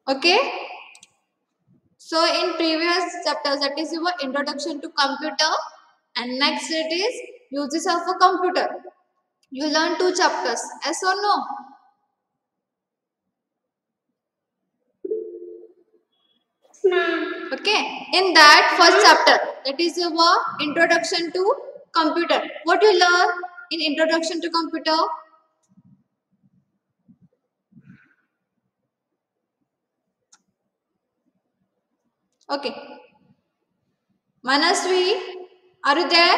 Okay. So in previous chapters, that is your introduction to computer, and next it is uses of a computer. You learn 2 chapters. Yes or no? Okay. In that first chapter, that is your introduction to computer. What you learn in introduction to computer? Okay. Manasvi, are you there?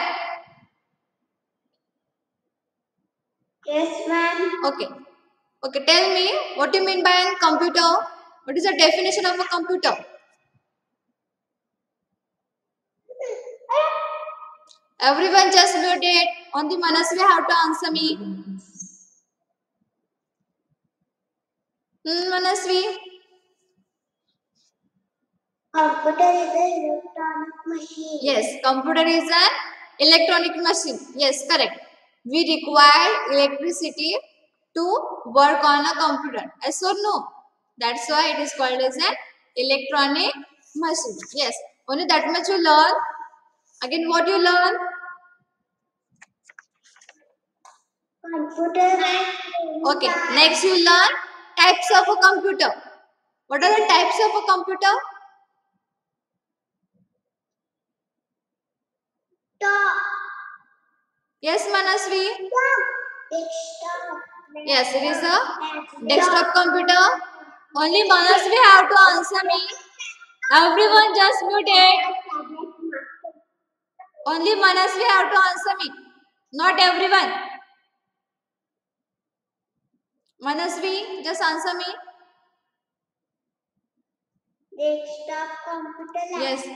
Yes, ma'am. Okay. Okay, tell me what you mean by a computer. What is the definition of a computer? Everyone just mute it. Only Manasvi have to answer me. Manasvi. Computer is an electronic machine. Yes, computer is an electronic machine. Yes, correct. We require electricity to work on a computer. Yes or no? That's why it is called as an electronic machine. Yes, only that much you learn. Again, what you learn? Computer. Okay, next you learn types of a computer. What are the types of a computer? Top. Yes, Manasvi. Desktop. Yes, it is a desktop computer. Only Manasvi have to answer me. Everyone just mute it. Only Manasvi have to answer me. Not everyone. Manasvi, just answer me. Desktop computer. Yes.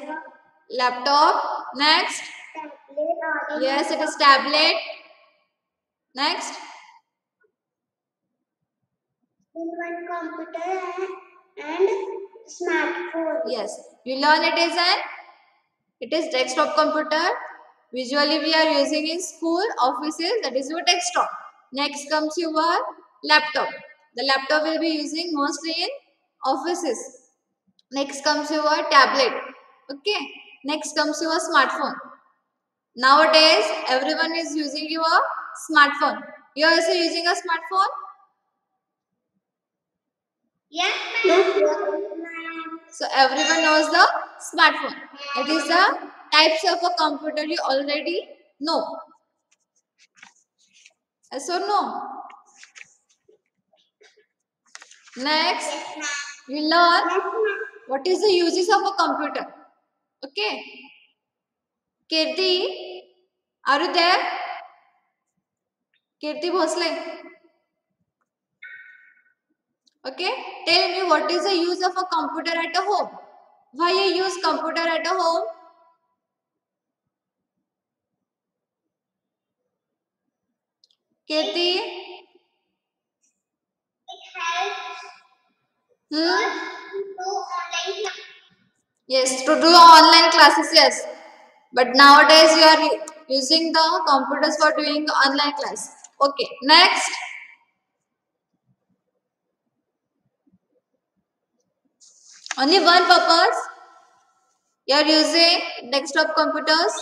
Laptop. Next. Tablet. Yes, it is tablet. Next. In-one computer and smartphone. Yes. You learn it is desktop computer. Visually we are using in school, offices, that is your desktop. Next comes your laptop. The laptop will be using mostly in offices. Next comes your tablet. Okay. Next comes your smartphone. Nowadays everyone is using your smartphone. You are also using a smartphone? Yes, ma'am. So everyone knows the smartphone. It is the types of a computer you already know. Yes or no? Next, you learn what is the uses of a computer. Okay. Kirti, are you there? Kirti Bhosle. Okay. Tell me what is the use of a computer at a home. Why you use computer at a home? Kirti? It helps Hmm? us to do online class. Yes, to do online classes, yes. But nowadays you are using the computers for doing online class. Okay, next. Only one purpose. You are using desktop computers.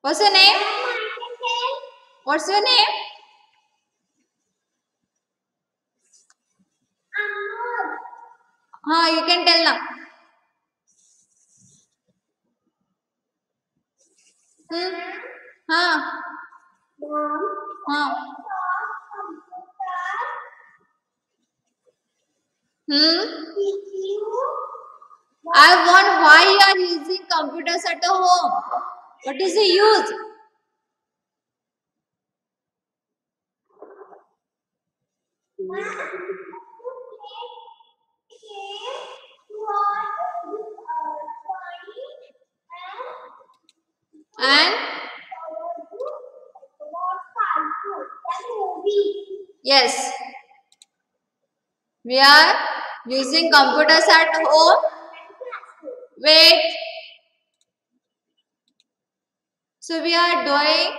What's your name? What's your name? You can tell now. हाँ. हाँ. I want why you are using computers at home. What is the use? And yes, we are using computers at home. Wait. So we are doing,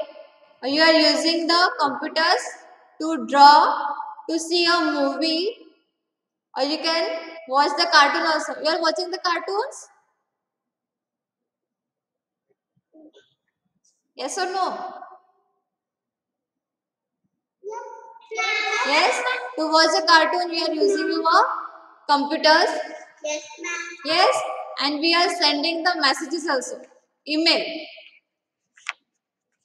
you are using the computers to draw, to see a movie, or you can watch the cartoon also. You are watching the cartoons? Yes or no? Yes? To watch a cartoon, we are using our computers. Yes, ma'am. Yes? And we are sending the messages also. Email.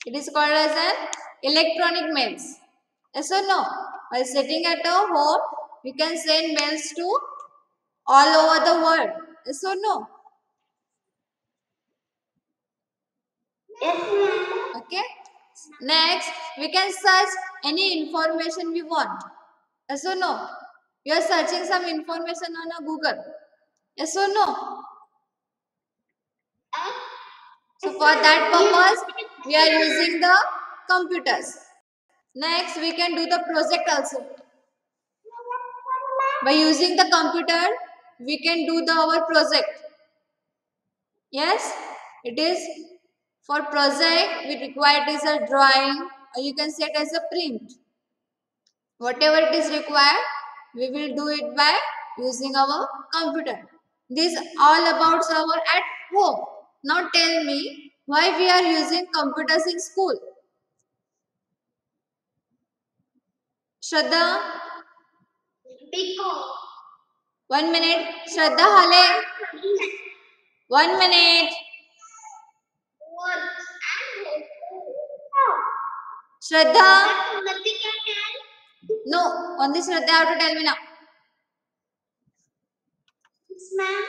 It is called as an electronic mails. Yes or no? While sitting at our home, we can send mails to all over the world. Yes or no? Yes, ma'am. Okay. Next, we can search any information we want. Yes or no? You are searching some information on a Google. Yes or no? So for that purpose, we are using the computers. Next, we can do the project also. By using the computer, we can do our project. Yes, it is for project we require it is a drawing, or you can say it as a print. Whatever it is required, we will do it by using our computer. This all about our at home. Now tell me why we are using computers in school. Shraddha, Because 1 minute. Shraddha Hale, 1 minute. works and Shraddha, nothing can tell. no, only Shraddha have to tell me now. Yes, ma'am.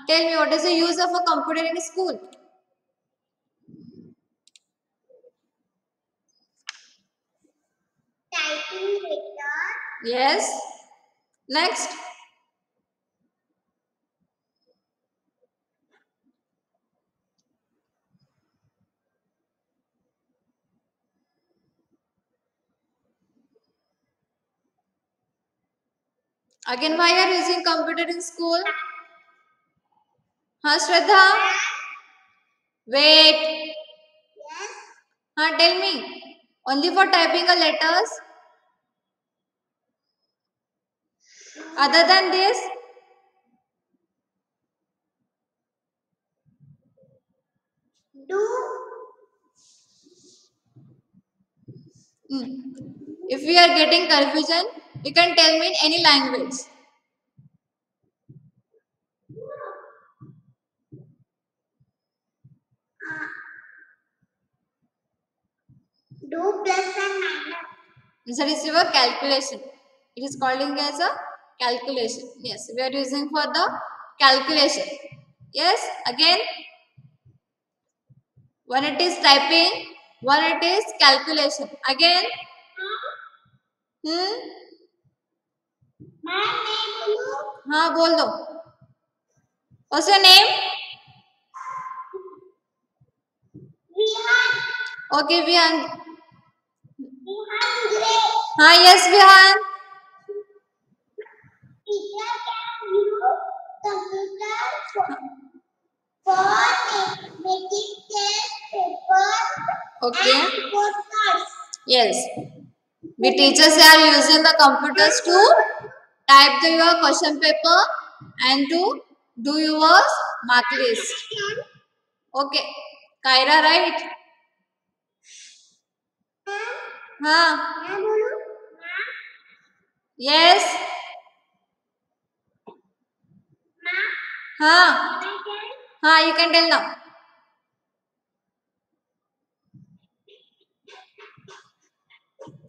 Tell me what is the use of a computer in school? Typing letter. Yes. Next. Again, why are you using computer in school? Shraddha? Wait. Yes. Tell me. Only for typing a letters? Other than this? Do If we are getting confusion, you can tell me in any language. do plus and minus. That is your calculation. It is calling as a calculation. Yes, we are using for the calculation. Yes, again, one it is typing, one it is calculation. Again, Ma'am, name बोलो. हाँ बोल दो. What's your name? Vihan. Okay, Vihan. Vihan Gray. Yes, Vihan. Teacher can use computer for making test papers Okay. and postcards. Yes. We teachers are using the computers to type your question paper and to do your mark list. Okay. Kaira, right? मैं बोलूं? Yes. You can tell now.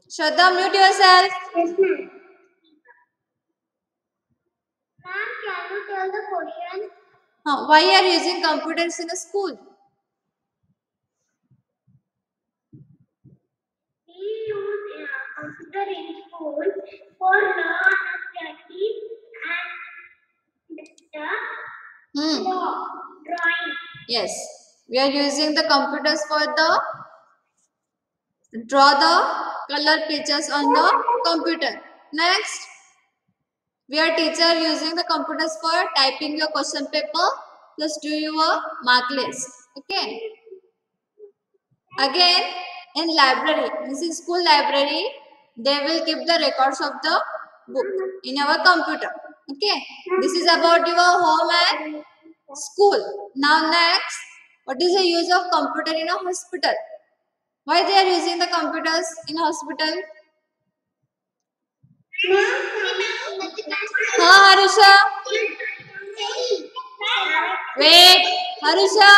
Shraddha, mute yourself. Yes, ma'am. Ma'am, can you tell the question? Why are you using computers in a school? We use computer in school for learn studies and drawing. Yes. We are using the computers for the draw the color pictures on the computer. Next, we are teacher using the computers for typing your question paper plus do your mark list. Okay. Again, in library, this is school library, they will keep the records of the book in our computer. Okay, this is about your home and school. Now next, what is the use of computer in a hospital? Why they are using the computers in a hospital? हाँ Harusha. Wait, Harusha.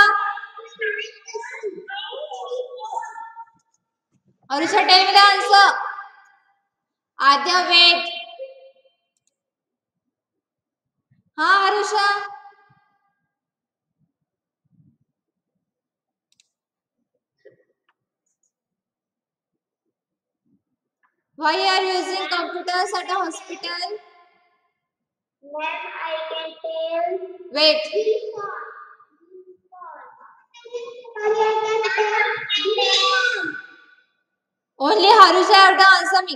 Harusha, tell me the answer. Adya, wait. हाँ Harusha. Why are you using computers at a hospital? Ma'am, I can tell. Wait. Only Harusha have to answer me.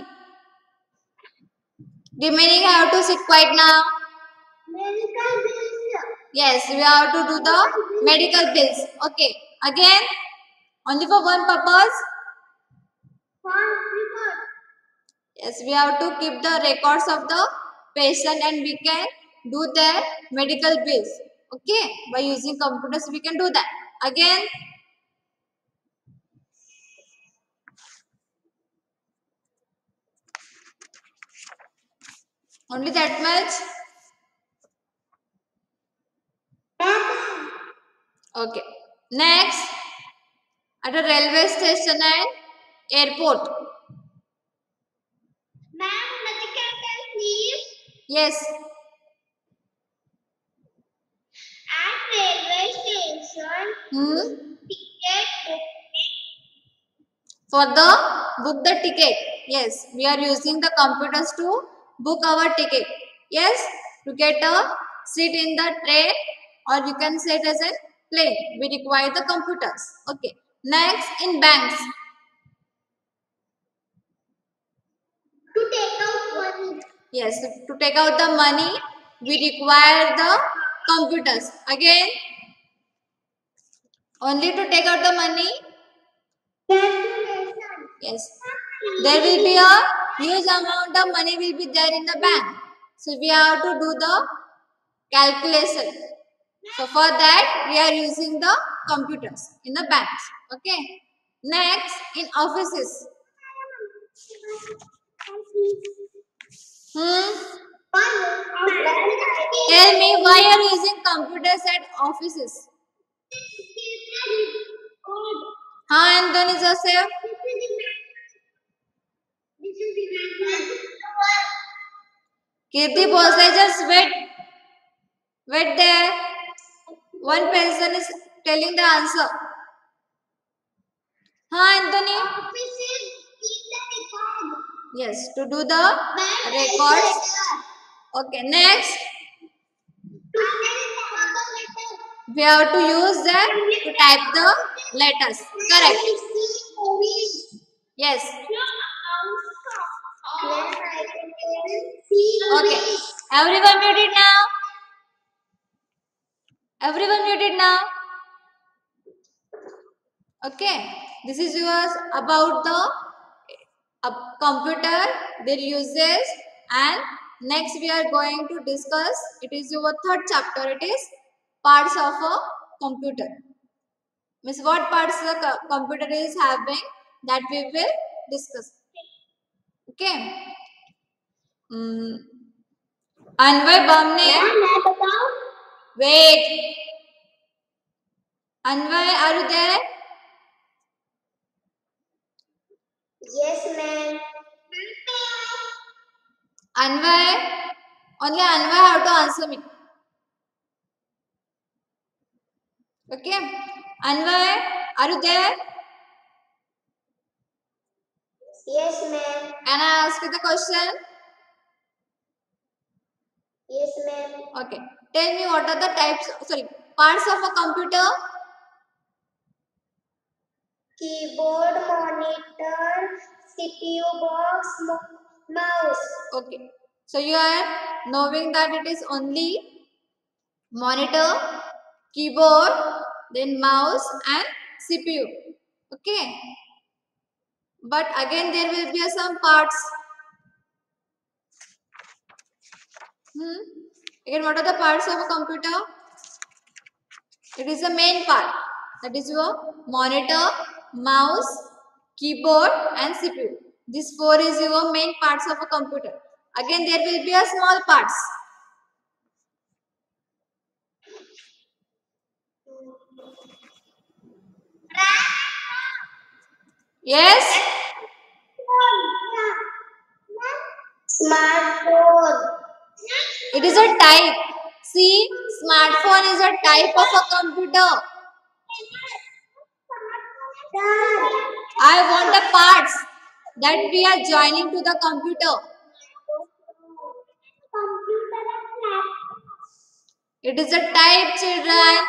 Remaining have to sit quiet now. Medical bills. Yes, we have to do the medical bills. Okay. Again, only for one purpose. For record. Yes, we have to keep the records of the patient and we can do their medical bills. Okay. By using computers, we can do that. Again. Only that much. Okay. Next, at a railway station and airport. Ma'am, medical bill, please. Yes. At railway station, ticket booking. For the book the ticket. Yes, we are using the computers to book our ticket. Yes, to get a seat in the train or you can say it as a plane. We require the computers. Okay. Next, in banks. To take out money. Yes, to take out the money, we require the computers. Again, only to take out the money. Calculation. Yes, there will be a huge amount of money will be there in the bank. So we have to do the calculation. So for that we are using the computers in the banks. Okay. Next, in offices. Tell me why you are using computers at offices. हाँ Anthony Joseph. Kirti Bhosle, just wait. Wait there. One person is telling the answer. हाँ Anthony. Yes, to do the records. Okay, next. We have to use them to type the letters. Correct. Yes. Okay. Everyone muted now. Everyone muted now. Okay. This is yours about the computer, their uses, and next we are going to discuss. It is your third chapter. It is parts of a computer. Means what parts the computer is having, that we will discuss. Okay. Anvay Bamne. Wait. Anvay, are you there? Yes, ma'am. Anvay. Only Anvay have to answer me. Okay. Anvay, are you there? Yes, ma'am. Can I ask you the question? Yes, ma'am. Okay. Tell me what are the types, parts of a computer? Keyboard, monitor, CPU box, mouse. Okay. So you are knowing that it is only monitor, keyboard, then mouse and CPU. Okay. But again there will be some parts. Again, what are the parts of a computer? It is the main part. That is your monitor, mouse, keyboard and CPU. These four is your main parts of a computer. Again, there will be a small parts. Yes? Smartphone. It is a type. See, smartphone is a type of a computer. I want the parts that we are joining to the computer. It is a type, children.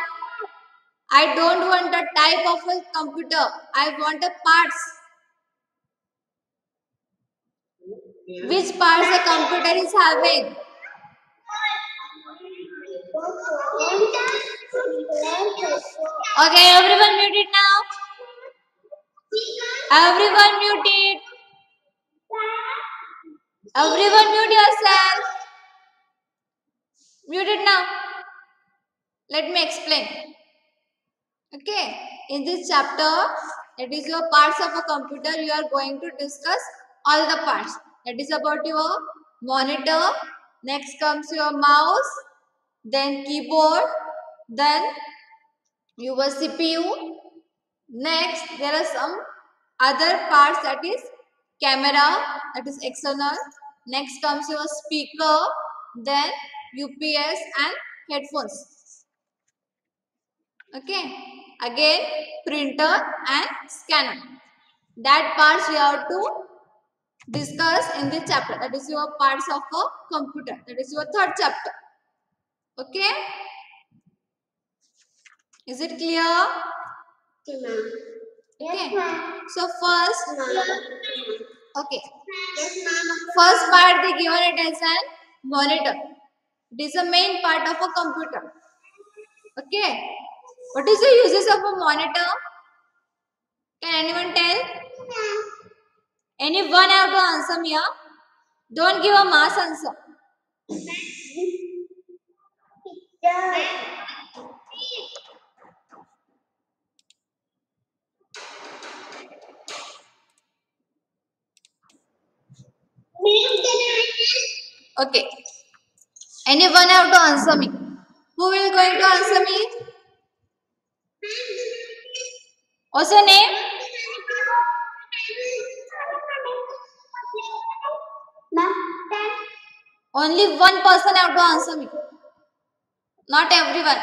I don't want the type of a computer. I want the parts. Which parts the computer is having? Okay, everyone mute it now. Everyone mute it. Everyone mute yourself. Mute it now. Let me explain. Okay, in this chapter, that is your parts of a computer, you are going to discuss all the parts. That is about your monitor, next comes your mouse, then keyboard, then your CPU. Next, there are some other parts, that is camera, that is external. Next comes your speaker, then UPS and headphones. Okay. Again, printer and scanner. That parts we have to discuss in this chapter. That is your parts of a computer. That is your third chapter. Okay. Is it clear? Okay. So first, okay. First part they given it as a monitor. It is a main part of a computer. Okay. What is the uses of a monitor? Can anyone tell? Anyone have to answer me? Huh? Don't give a mass answer. Okay. Anyone have to answer me? Who will going to answer me? What's your name? Only one person have to answer me. Not everyone.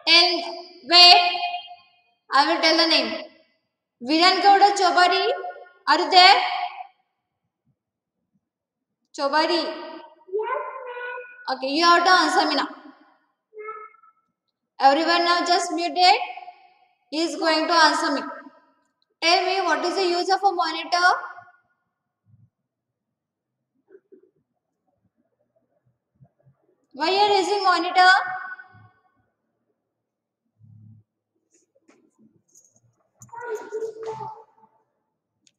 Tell. Wait. I will tell the name. Viran Gowda Chobari. Are you there? Chobari. Okay, you have to answer me now. Everyone now just muted. He is going to answer me. Tell me, what is the use of a monitor? Why you are using monitor?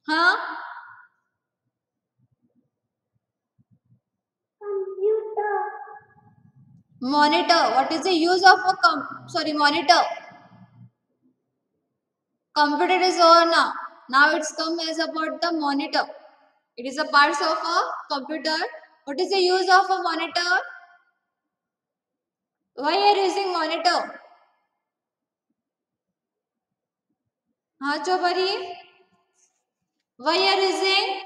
Huh? Monitor. What is the use of a monitor? Computer is over now. Now it's come as about the monitor. It is a part of a computer. What is the use of a monitor? Why are you using monitor? हाँ चौबरी. Why are you using?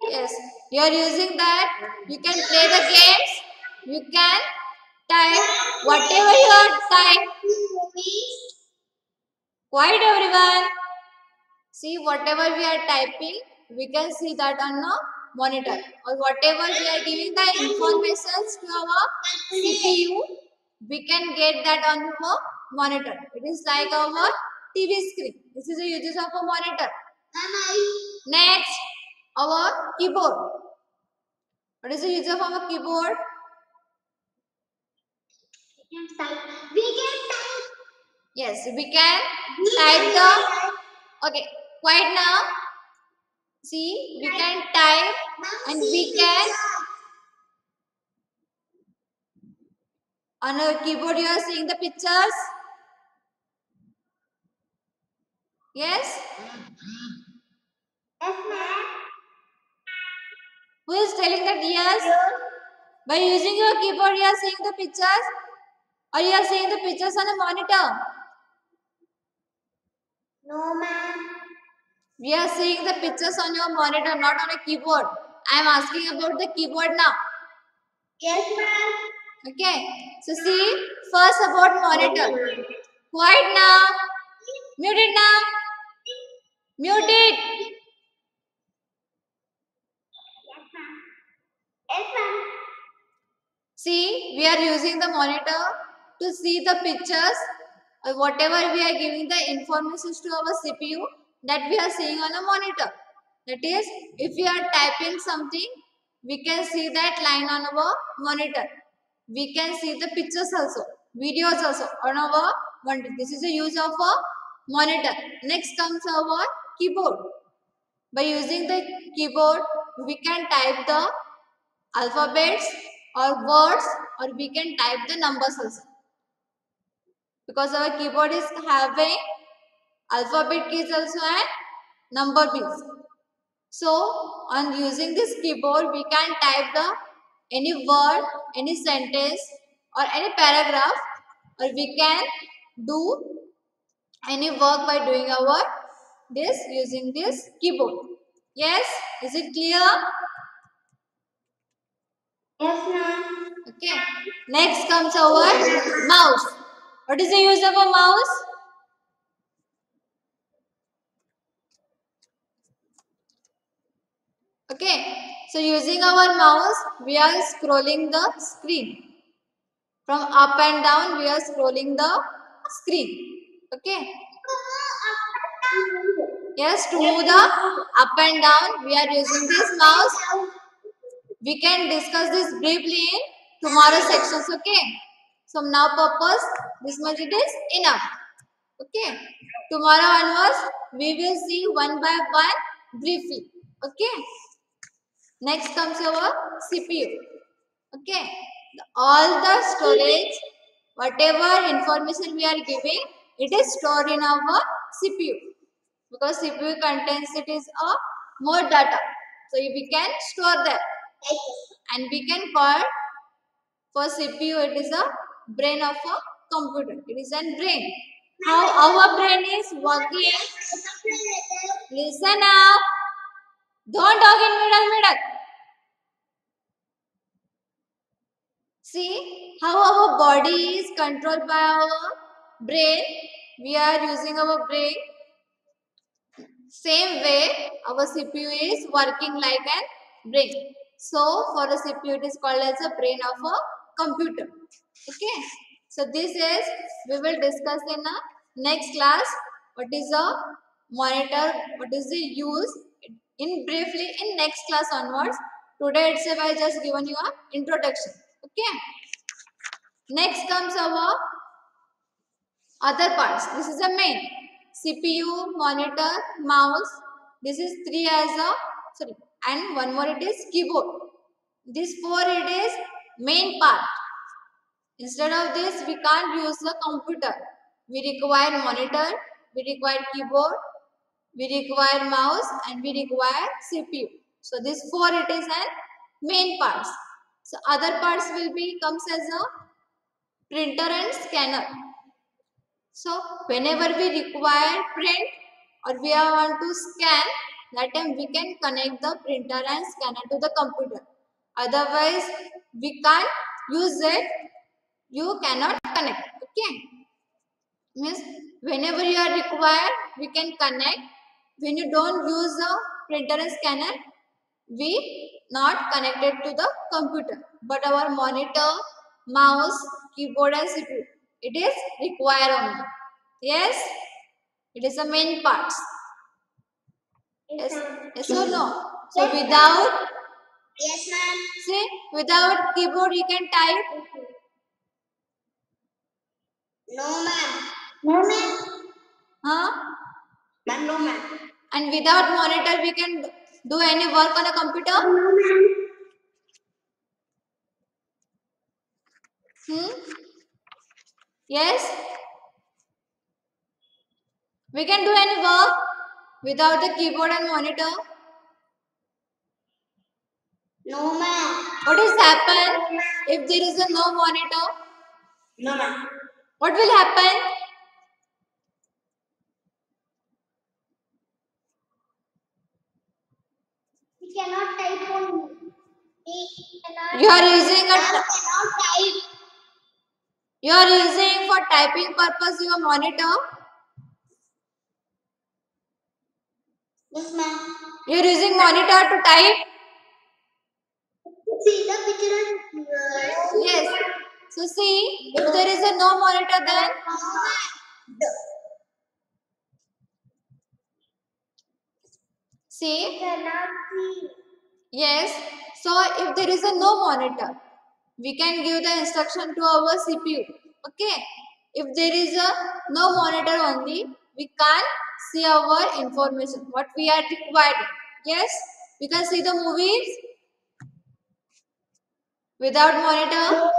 Yes, you are using that. You can play the games. You can type whatever you are type. Quiet everyone. See, whatever we are typing, we can see that on the monitor. Or whatever we are giving the information to our CPU, we can get that on the monitor. It is like our TV screen. This is the uses of a monitor. Next, our keyboard. What is the use of our keyboard? We can type. Yes, we can type the. Okay, quiet now. See, we can type and we can. On our keyboard, you are seeing the pictures. Yes. Yes, ma'am. Who is telling that yes? By using your keyboard, you are seeing the pictures, or you are seeing the pictures on a monitor. No, ma'am. We are seeing the pictures on your monitor, not on a keyboard. I am asking about the keyboard now. Yes, ma'am. Okay. So see, first about monitor. Quiet now. Mute it now. Mute it. Yes, ma'am. See, we are using the monitor to see the pictures or whatever we are giving the information to our CPU that we are seeing on a monitor. That is, if we are typing something, we can see that line on our monitor. We can see the pictures also, videos also on our monitor. This is the use of a monitor. Next comes our keyboard. By using the keyboard, we can type the alphabets or words, or we can type the numbers also. Because our keyboard is having alphabet keys also and number keys. So on using this keyboard, we can type the any word, any sentence or any paragraph, or we can do any work by doing our this using this keyboard. Yes, is it clear? Yes, ma'am. Okay. Next comes our mouse. What is the use of a mouse? Okay. So using our mouse, we are scrolling the screen. From up and down, we are scrolling the screen. Okay. Yes, to move the up and down, we are using this mouse. We can discuss this briefly in tomorrow's sections. Okay. So now purpose, this much it is enough. Okay. Tomorrow onwards, we will see one by one briefly. Okay. Next comes our CPU. Okay. All the storage, whatever information we are giving, it is stored in our CPU. Because CPU contains it is a more data. So we can store that. And we can call for CPU, it is a brain of a computer. It is a brain. How our brain is working. Listen up. Don't talk in middle. See how our body is controlled by our brain. We are using our brain. Same way our CPU is working like an brain. So for a CPU it is called as a brain of a computer. Okay. So this is, we will discuss in a next class what is a monitor, what is the use in briefly in next class onwards. Today itself I just given you an introduction. Okay. Next comes our other parts. This is the main CPU, monitor, mouse. This is three as a sorry, and one more it is keyboard. This four it is main part. Instead of this, we can't use the computer. We require monitor, we require keyboard, we require mouse, and we require CPU. So this four it is an main parts. So other parts will be comes as a printer and scanner. So whenever we require print or we want to scan, that time we can connect the printer and scanner to the computer. Otherwise, we can't use it. You cannot connect. Okay. Means whenever you are required, we can connect. When you don't use the printer and scanner, we not connected to the computer. But our monitor, mouse, keyboard and CPU, it is required only. Yes, it is the main parts. Yes, yes or no? So without, Yes, ma'am. see, without keyboard you can type. No, ma'am. No, ma'am. Huh? Ma'am, no, ma'am. And without monitor we can do any work on a computer? No, ma'am. Yes? We can do any work without the keyboard and monitor? No, ma'am. What is happen if there is a no monitor? No, ma'am. What will happen? We cannot type on. We cannot. You are using a Ma'am cannot type. you are using for typing purpose your monitor. Yes, ma'am. You are using monitor to type. See the picture on. Yes. So see, if there is a no monitor then see. Cannot see. Yes. So if there is a no monitor, we can give the instruction to our CPU. Okay. If there is a no monitor only, we can't see our information. What we are required. Yes. We can see the movies without monitor. No,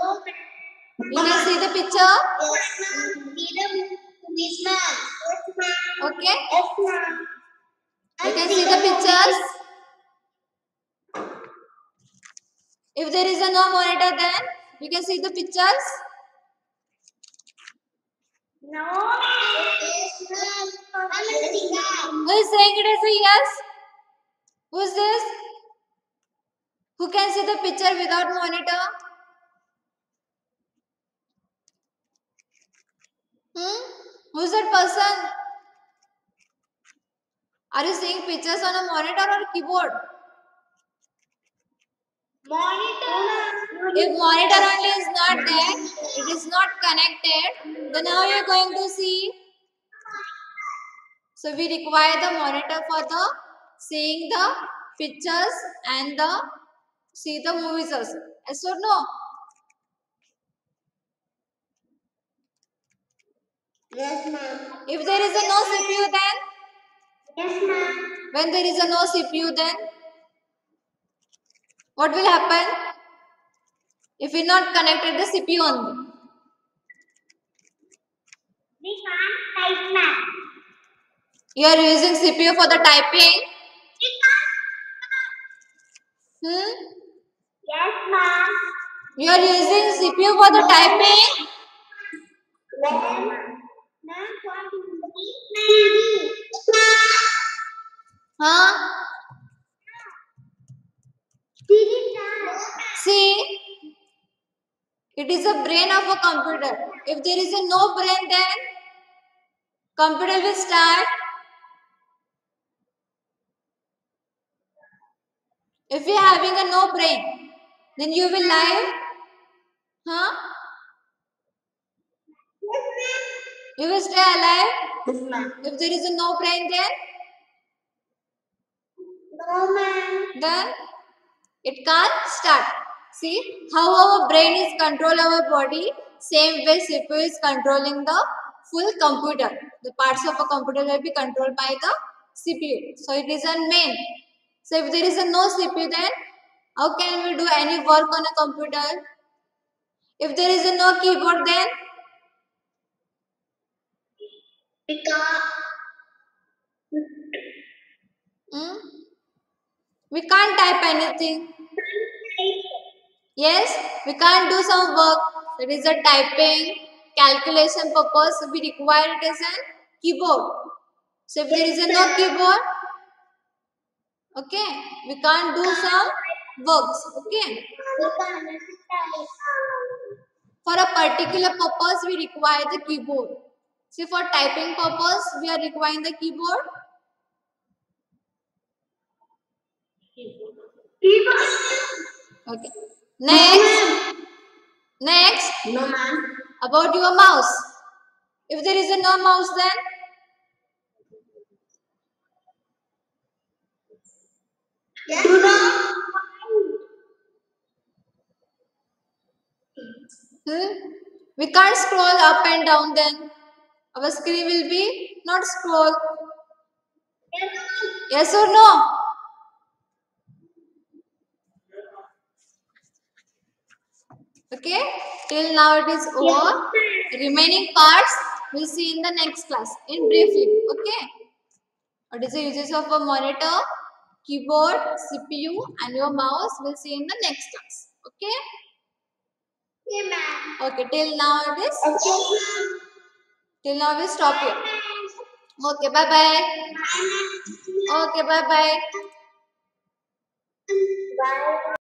We can see the picture. yes, ma'am. See the movies, ma'am. Yes, ma'am. Okay. Yes, ma'am. We And can see the pictures. If there is a no monitor, then we can see the pictures. No. Yes, ma'am. I'm a singer. Who is saying it as a yes? Who is this? Who can see the picture without monitor? Who is that person? Are you seeing pictures on a monitor or keyboard? Monitor. If monitor only is not there, it is not connected, then how you are going to see? So we require the monitor for the seeing the pictures and the see the movies also. Yes or no? Yes, ma'am. If there is a no CPU then? Yes, ma'am. When there is a no CPU then? What will happen? If we not connected the CPU only. We can't type, ma'am. You are using CPU for the typing? We can't. Yes, ma'am. You are using CPU for the typing? Ma'am. Ma'am, what is Huh? See, it is a brain of a computer. If there is a no brain, then computer will start. If you are having a no brain, then you will live. Huh? You will stay alive. Yes, ma'am. If there is a no brain, No, ma'am. then it can't start. See how our brain is control our body. Same way CPU is controlling the full computer. The parts of a computer will be controlled by the CPU. So it is a main. So if there is a no CPU, then how can we do any work on a computer? If there is a no keyboard, then Because we can't type anything. Yes, we can't do some work. That is a typing, calculation purpose. We require it as a keyboard. So if there is a no keyboard, okay, we can't do some works. Okay. For a particular purpose, we require the keyboard. See, for typing purpose, we are requiring the keyboard. Okay. Next, no, ma'am. about your mouse. If there is a no mouse, then Yes. Do not. We can't scroll up and down then. Our screen will be not scroll. Yes or no? Okay. Till now it is over. Remaining parts we'll see in the next class in briefly. Okay. What is the uses of a monitor, keyboard, CPU and your mouse? We'll see in the next class. Okay. Okay, ma'am. Okay. Till now it is. Okay. Till now we stop here. Okay. Bye bye. Okay. Bye bye. Bye.